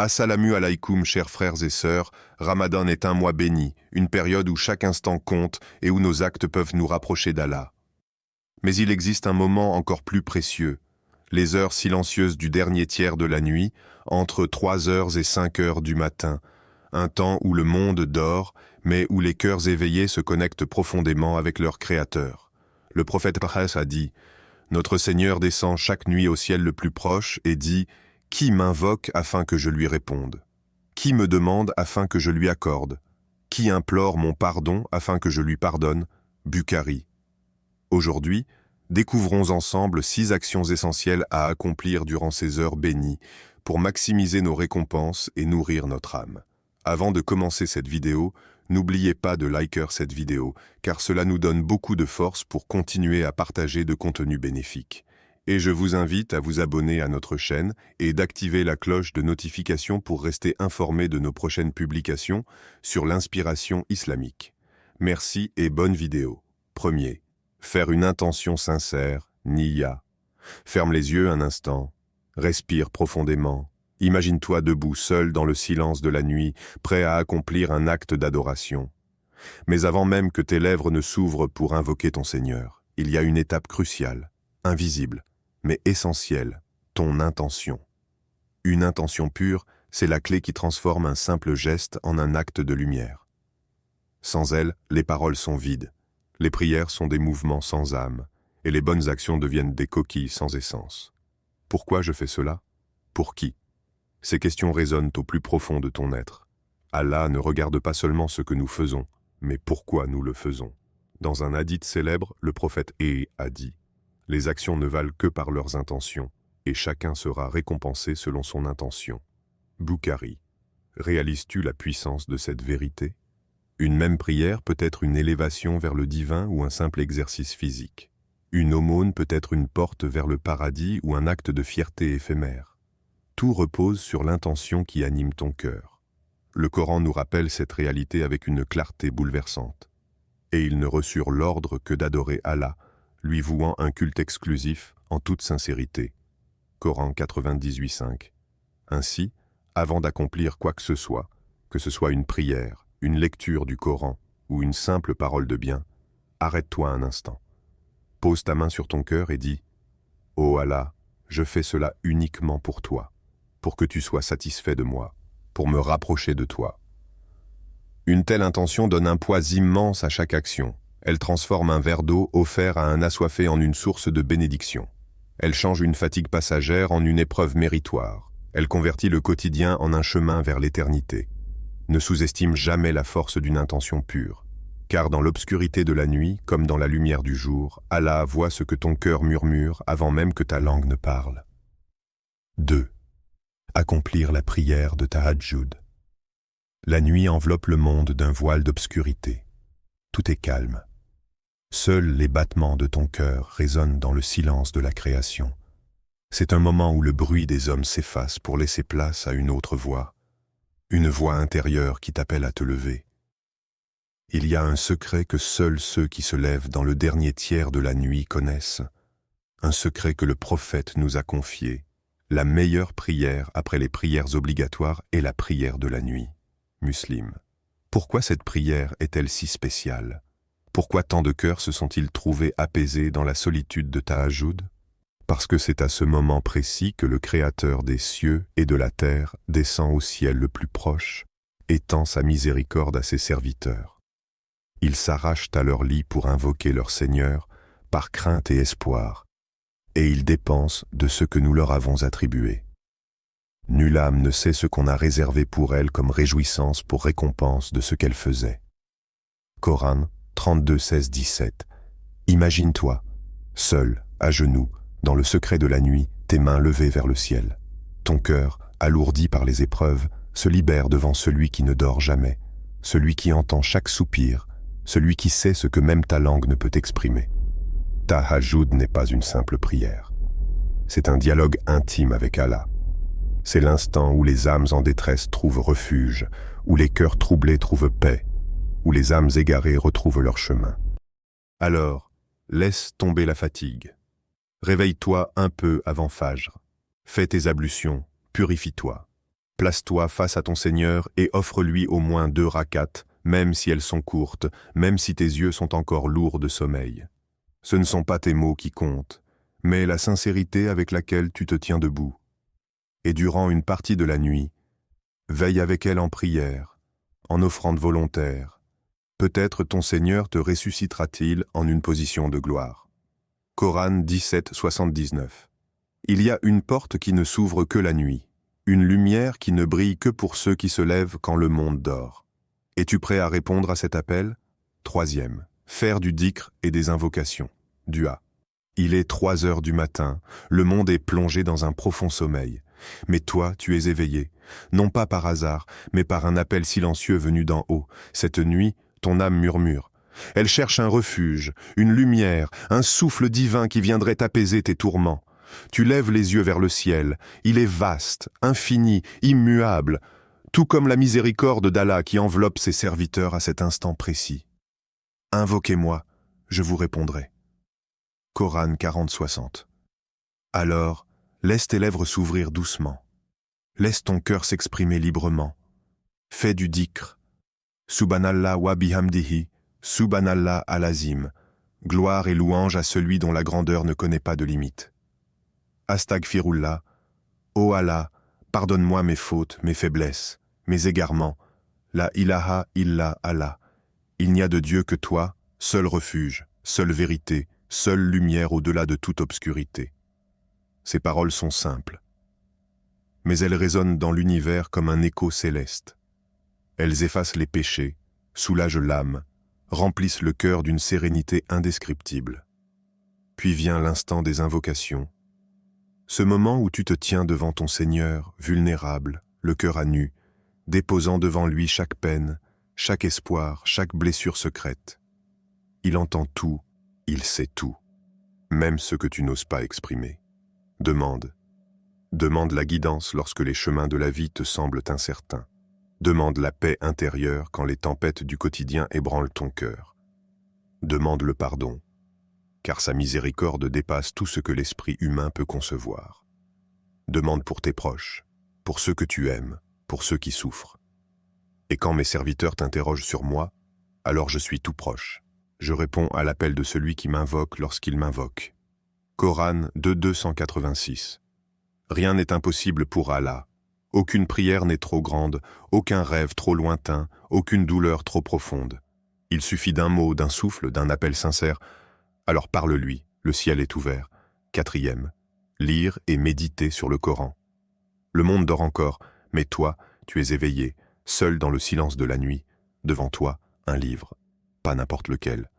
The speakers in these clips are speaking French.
Assalamu alaykoum, chers frères et sœurs, Ramadan est un mois béni, une période où chaque instant compte et où nos actes peuvent nous rapprocher d'Allah. Mais il existe un moment encore plus précieux, les heures silencieuses du dernier tiers de la nuit, entre 3 heures et 5 heures du matin, un temps où le monde dort, mais où les cœurs éveillés se connectent profondément avec leur Créateur. Le prophète Mohammed a dit « Notre Seigneur descend chaque nuit au ciel le plus proche et dit « Qui m'invoque afin que je lui réponde? Qui me demande afin que je lui accorde? Qui implore mon pardon afin que je lui pardonne? Bukhari. » Aujourd'hui, découvrons ensemble 6 actions essentielles à accomplir durant ces heures bénies pour maximiser nos récompenses et nourrir notre âme. Avant de commencer cette vidéo, n'oubliez pas de liker cette vidéo, car cela nous donne beaucoup de force pour continuer à partager de contenus bénéfiques. Et je vous invite à vous abonner à notre chaîne et d'activer la cloche de notification pour rester informé de nos prochaines publications sur l'inspiration islamique. Merci et bonne vidéo. Premier, faire une intention sincère, niya. Ferme les yeux un instant, respire profondément. Imagine-toi debout, seul dans le silence de la nuit, prêt à accomplir un acte d'adoration. Mais avant même que tes lèvres ne s'ouvrent pour invoquer ton Seigneur, il y a une étape cruciale, invisible, mais essentielle, ton intention. Une intention pure, c'est la clé qui transforme un simple geste en un acte de lumière. Sans elle, les paroles sont vides, les prières sont des mouvements sans âme, et les bonnes actions deviennent des coquilles sans essence. Pourquoi je fais cela? Pour qui? Ces questions résonnent au plus profond de ton être. Allah ne regarde pas seulement ce que nous faisons, mais pourquoi nous le faisons. Dans un hadith célèbre, le prophète a dit « Les actions ne valent que par leurs intentions, et chacun sera récompensé selon son intention. » Bukhari. Réalises-tu la puissance de cette vérité? Une même prière peut être une élévation vers le divin ou un simple exercice physique. Une aumône peut être une porte vers le paradis ou un acte de fierté éphémère. Tout repose sur l'intention qui anime ton cœur. Le Coran nous rappelle cette réalité avec une clarté bouleversante. Et ils ne reçurent l'ordre que d'adorer Allah, lui vouant un culte exclusif en toute sincérité. Coran 98.5. Ainsi, avant d'accomplir quoi que ce soit une prière, une lecture du Coran ou une simple parole de bien, arrête-toi un instant. Pose ta main sur ton cœur et dis « Ô Allah, je fais cela uniquement pour toi, pour que tu sois satisfait de moi, pour me rapprocher de toi. » Une telle intention donne un poids immense à chaque action. Elle transforme un verre d'eau offert à un assoiffé en une source de bénédiction. Elle change une fatigue passagère en une épreuve méritoire. Elle convertit le quotidien en un chemin vers l'éternité. Ne sous-estime jamais la force d'une intention pure. Car dans l'obscurité de la nuit, comme dans la lumière du jour, Allah voit ce que ton cœur murmure avant même que ta langue ne parle. 2. Accomplir la prière de Tahajjud. La nuit enveloppe le monde d'un voile d'obscurité. Tout est calme. Seuls les battements de ton cœur résonnent dans le silence de la création. C'est un moment où le bruit des hommes s'efface pour laisser place à une autre voix, une voix intérieure qui t'appelle à te lever. Il y a un secret que seuls ceux qui se lèvent dans le dernier tiers de la nuit connaissent, un secret que le prophète nous a confié. La meilleure prière après les prières obligatoires est la prière de la nuit. Muslim. Pourquoi cette prière est-elle si spéciale? Pourquoi tant de cœurs se sont-ils trouvés apaisés dans la solitude de Tahajjud? Parce que c'est à ce moment précis que le Créateur des cieux et de la terre descend au ciel le plus proche et tend sa miséricorde à ses serviteurs. Ils s'arrachent à leur lit pour invoquer leur Seigneur par crainte et espoir, et ils dépensent de ce que nous leur avons attribué. Nulle âme ne sait ce qu'on a réservé pour elle comme réjouissance pour récompense de ce qu'elle faisait. Coran 32, 16, 17. Imagine-toi, seul, à genoux, dans le secret de la nuit, tes mains levées vers le ciel. Ton cœur, alourdi par les épreuves, se libère devant celui qui ne dort jamais, celui qui entend chaque soupir, celui qui sait ce que même ta langue ne peut exprimer. Tahajjud n'est pas une simple prière. C'est un dialogue intime avec Allah. C'est l'instant où les âmes en détresse trouvent refuge, où les cœurs troublés trouvent paix, où les âmes égarées retrouvent leur chemin. Alors, laisse tomber la fatigue. Réveille-toi un peu avant Fajr. Fais tes ablutions, purifie-toi. Place-toi face à ton Seigneur et offre-lui au moins 2 rakats, même si elles sont courtes, même si tes yeux sont encore lourds de sommeil. Ce ne sont pas tes mots qui comptent, mais la sincérité avec laquelle tu te tiens debout. Et durant une partie de la nuit, veille avec elle en prière, en offrande volontaire. Peut-être ton Seigneur te ressuscitera-t-il en une position de gloire. Coran 17, 79. Il y a une porte qui ne s'ouvre que la nuit, une lumière qui ne brille que pour ceux qui se lèvent quand le monde dort. Es-tu prêt à répondre à cet appel? 3e, faire du dhikr et des invocations. Dua. Il est 3 heures du matin, le monde est plongé dans un profond sommeil. Mais toi, tu es éveillé, non pas par hasard, mais par un appel silencieux venu d'en haut. Cette nuit, ton âme murmure. Elle cherche un refuge, une lumière, un souffle divin qui viendrait apaiser tes tourments. Tu lèves les yeux vers le ciel, il est vaste, infini, immuable, tout comme la miséricorde d'Allah qui enveloppe ses serviteurs à cet instant précis. Invoquez-moi, je vous répondrai. Coran 40, 60. Alors, laisse tes lèvres s'ouvrir doucement. Laisse ton cœur s'exprimer librement. Fais du dhikr. Subhanallah wa bihamdihi, Subhanallah al-Azim. Gloire et louange à celui dont la grandeur ne connaît pas de limite. Astagfirullah. Ô Allah, pardonne-moi mes fautes, mes faiblesses, mes égarements. La ilaha illa Allah. Il n'y a de Dieu que toi, seul refuge, seule vérité, seule lumière au-delà de toute obscurité. Ces paroles sont simples, mais elles résonnent dans l'univers comme un écho céleste. Elles effacent les péchés, soulagent l'âme, remplissent le cœur d'une sérénité indescriptible. Puis vient l'instant des invocations, ce moment où tu te tiens devant ton Seigneur, vulnérable, le cœur à nu, déposant devant lui chaque peine, chaque espoir, chaque blessure secrète. Il entend tout, il sait tout, même ce que tu n'oses pas exprimer. Demande. Demande la guidance lorsque les chemins de la vie te semblent incertains. Demande la paix intérieure quand les tempêtes du quotidien ébranlent ton cœur. Demande le pardon, car sa miséricorde dépasse tout ce que l'esprit humain peut concevoir. Demande pour tes proches, pour ceux que tu aimes, pour ceux qui souffrent. Et quand mes serviteurs t'interrogent sur moi, alors je suis tout proche. Je réponds à l'appel de celui qui m'invoque lorsqu'il m'invoque. Coran 2:286. Rien n'est impossible pour Allah. Aucune prière n'est trop grande, aucun rêve trop lointain, aucune douleur trop profonde. Il suffit d'un mot, d'un souffle, d'un appel sincère. Alors parle-lui, le ciel est ouvert. 4e, lire et méditer sur le Coran. Le monde dort encore, mais toi, tu es éveillé, seul dans le silence de la nuit. Devant toi, un livre. Pas n'importe lequel.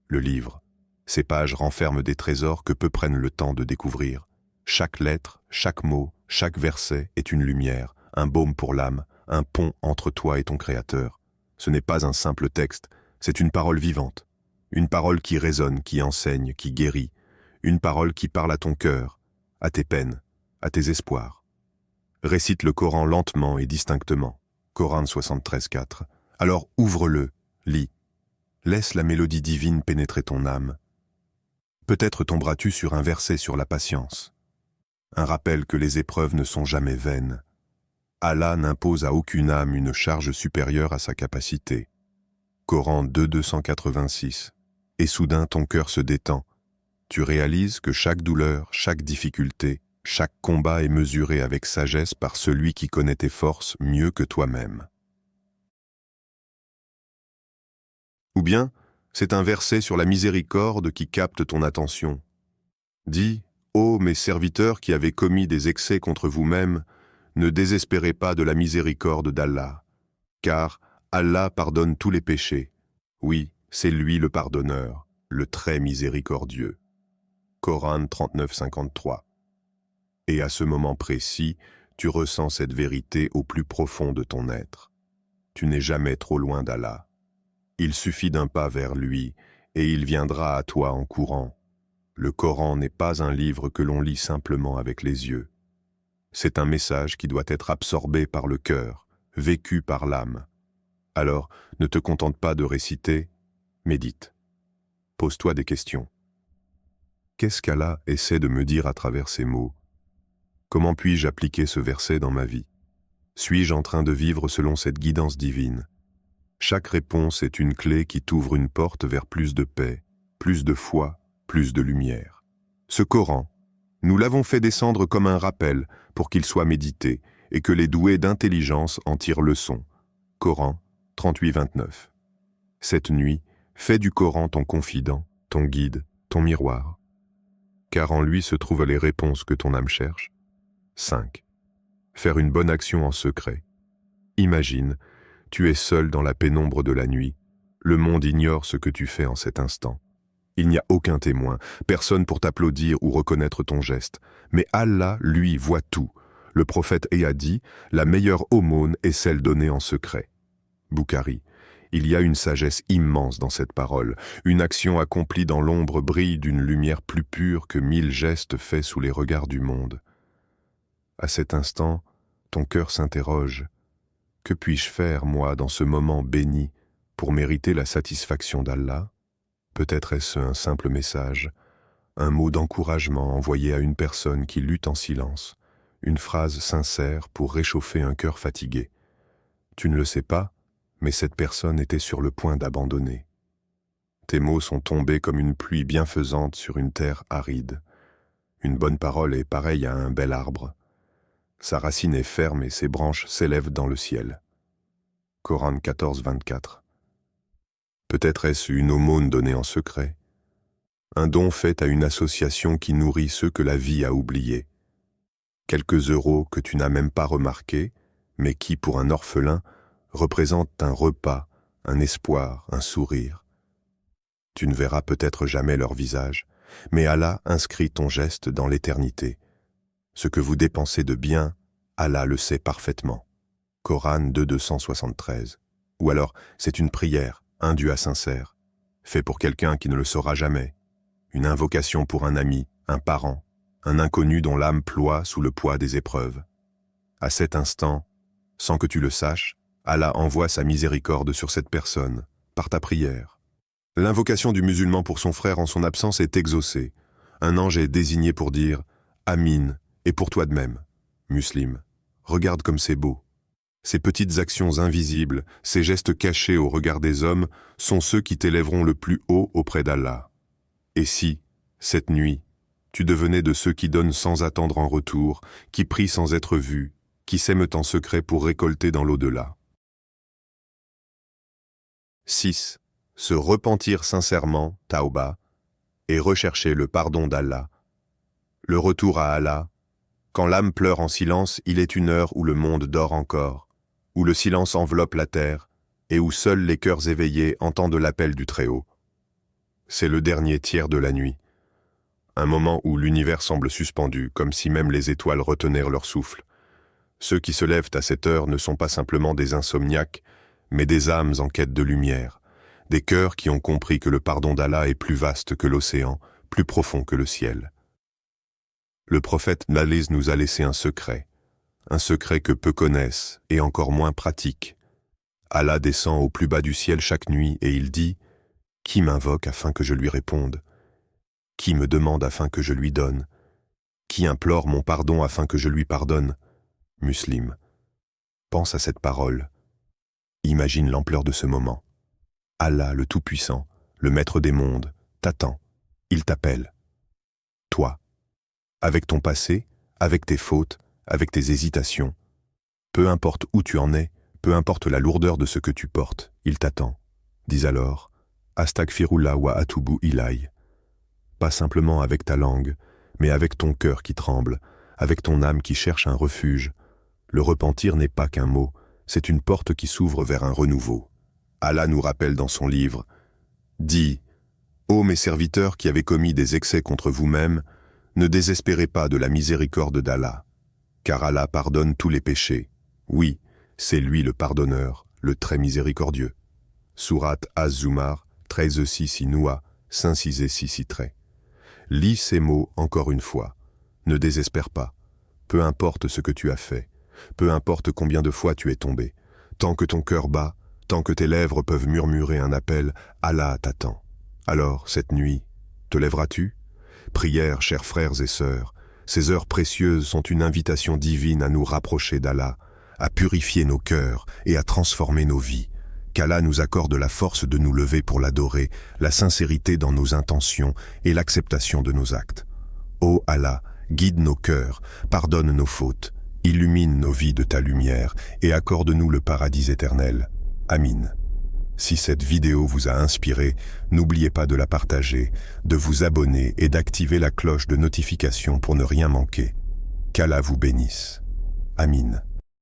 Le livre. Ces pages renferment des trésors que peu prennent le temps de découvrir. Chaque lettre, chaque mot, chaque verset est une lumière, un baume pour l'âme, un pont entre toi et ton Créateur. Ce n'est pas un simple texte, c'est une parole vivante. Une parole qui résonne, qui enseigne, qui guérit. Une parole qui parle à ton cœur, à tes peines, à tes espoirs. Récite le Coran lentement et distinctement. Coran 73:4. Alors ouvre-le, lis. Laisse la mélodie divine pénétrer ton âme. Peut-être tomberas-tu sur un verset sur la patience. Un rappel que les épreuves ne sont jamais vaines. Allah n'impose à aucune âme une charge supérieure à sa capacité. Coran 2:286. Et soudain ton cœur se détend. Tu réalises que chaque douleur, chaque difficulté, chaque combat est mesuré avec sagesse par celui qui connaît tes forces mieux que toi-même. Ou bien, c'est un verset sur la miséricorde qui capte ton attention. Dis, ô mes serviteurs qui avez commis des excès contre vous-mêmes, ne désespérez pas de la miséricorde d'Allah, car Allah pardonne tous les péchés. Oui, c'est lui le pardonneur, le très miséricordieux. Coran 39:53. Et à ce moment précis, tu ressens cette vérité au plus profond de ton être. Tu n'es jamais trop loin d'Allah. Il suffit d'un pas vers lui, et il viendra à toi en courant. Le Coran n'est pas un livre que l'on lit simplement avec les yeux. C'est un message qui doit être absorbé par le cœur, vécu par l'âme. Alors, ne te contente pas de réciter, médite. Pose-toi des questions. Qu'est-ce qu'Allah essaie de me dire à travers ces mots? Comment puis-je appliquer ce verset dans ma vie? Suis-je en train de vivre selon cette guidance divine? Chaque réponse est une clé qui t'ouvre une porte vers plus de paix, plus de foi, plus de lumière. Ce Coran, nous l'avons fait descendre comme un rappel pour qu'il soit médité et que les doués d'intelligence en tirent leçon. Coran 38-29. Cette nuit, fais du Coran ton confident, ton guide, ton miroir. Car en lui se trouvent les réponses que ton âme cherche. 5. Faire une bonne action en secret. Imagine, tu es seul dans la pénombre de la nuit. Le monde ignore ce que tu fais en cet instant. Il n'y a aucun témoin, personne pour t'applaudir ou reconnaître ton geste. Mais Allah, lui, voit tout. Le prophète a dit, la meilleure aumône est celle donnée en secret. Boukhari. Il y a une sagesse immense dans cette parole. Une action accomplie dans l'ombre brille d'une lumière plus pure que 1000 gestes faits sous les regards du monde. À cet instant, ton cœur s'interroge. Que puis-je faire, moi, dans ce moment béni, pour mériter la satisfaction d'Allah? Peut-être est-ce un simple message, un mot d'encouragement envoyé à une personne qui lutte en silence, une phrase sincère pour réchauffer un cœur fatigué. Tu ne le sais pas, mais cette personne était sur le point d'abandonner. Tes mots sont tombés comme une pluie bienfaisante sur une terre aride. Une bonne parole est pareille à un bel arbre. Sa racine est ferme et ses branches s'élèvent dans le ciel. Coran 14-24. Peut-être est-ce une aumône donnée en secret, un don fait à une association qui nourrit ceux que la vie a oubliés. Quelques euros que tu n'as même pas remarqués, mais qui, pour un orphelin, représentent un repas, un espoir, un sourire. Tu ne verras peut-être jamais leur visage, mais Allah inscrit ton geste dans l'éternité. Ce que vous dépensez de bien, Allah le sait parfaitement. Coran 2-273. Ou alors, c'est une prière, un dua sincère, fait pour quelqu'un qui ne le saura jamais, une invocation pour un ami, un parent, un inconnu dont l'âme ploie sous le poids des épreuves. À cet instant, sans que tu le saches, Allah envoie sa miséricorde sur cette personne, par ta prière. L'invocation du musulman pour son frère en son absence est exaucée. Un ange est désigné pour dire « Amin » et pour toi de même. Muslim, regarde comme c'est beau. Ces petites actions invisibles, ces gestes cachés au regard des hommes, sont ceux qui t'élèveront le plus haut auprès d'Allah. Et si, cette nuit, tu devenais de ceux qui donnent sans attendre en retour, qui prient sans être vus, qui s'aiment en secret pour récolter dans l'au-delà. 6. Se repentir sincèrement, tauba, et rechercher le pardon d'Allah. Le retour à Allah. Quand l'âme pleure en silence, il est une heure où le monde dort encore, où le silence enveloppe la terre, et où seuls les cœurs éveillés entendent l'appel du Très-Haut. C'est le dernier tiers de la nuit, un moment où l'univers semble suspendu, comme si même les étoiles retenaient leur souffle. Ceux qui se lèvent à cette heure ne sont pas simplement des insomniaques, mais des âmes en quête de lumière, des cœurs qui ont compris que le pardon d'Allah est plus vaste que l'océan, plus profond que le ciel. Le prophète Nalise nous a laissé un secret que peu connaissent et encore moins pratiquent. Allah descend au plus bas du ciel chaque nuit et il dit « Qui m'invoque afin que je lui réponde? Qui me demande afin que je lui donne? Qui implore mon pardon afin que je lui pardonne ?» Muslim, pense à cette parole. Imagine l'ampleur de ce moment. Allah, le Tout-Puissant, le Maître des mondes, t'attend. Il t'appelle. Toi, avec ton passé, avec tes fautes, avec tes hésitations, peu importe où tu en es, peu importe la lourdeur de ce que tu portes, il t'attend. Dis alors, Astaghfirullah wa atubu ilay. Pas simplement avec ta langue, mais avec ton cœur qui tremble, avec ton âme qui cherche un refuge. Le repentir n'est pas qu'un mot, c'est une porte qui s'ouvre vers un renouveau. Allah nous rappelle dans son livre, « Dis, ô mes serviteurs qui avez commis des excès contre vous-mêmes, ne désespérez pas de la miséricorde d'Allah, car Allah pardonne tous les péchés. Oui, c'est lui le pardonneur, le très miséricordieux. » Sourate Az-Zumar, 13-6 Noa, 5-6 Lis ces mots encore une fois. Ne désespère pas. Peu importe ce que tu as fait, peu importe combien de fois tu es tombé, tant que ton cœur bat, tant que tes lèvres peuvent murmurer un appel, Allah t'attend. Alors, cette nuit, te lèveras-tu? Prière, chers frères et sœurs, ces heures précieuses sont une invitation divine à nous rapprocher d'Allah, à purifier nos cœurs et à transformer nos vies. Qu'Allah nous accorde la force de nous lever pour l'adorer, la sincérité dans nos intentions et l'acceptation de nos actes. Ô Allah, guide nos cœurs, pardonne nos fautes, illumine nos vies de ta lumière et accorde-nous le paradis éternel. Amin. Si cette vidéo vous a inspiré, n'oubliez pas de la partager, de vous abonner et d'activer la cloche de notification pour ne rien manquer. Qu'Allah vous bénisse. Amin.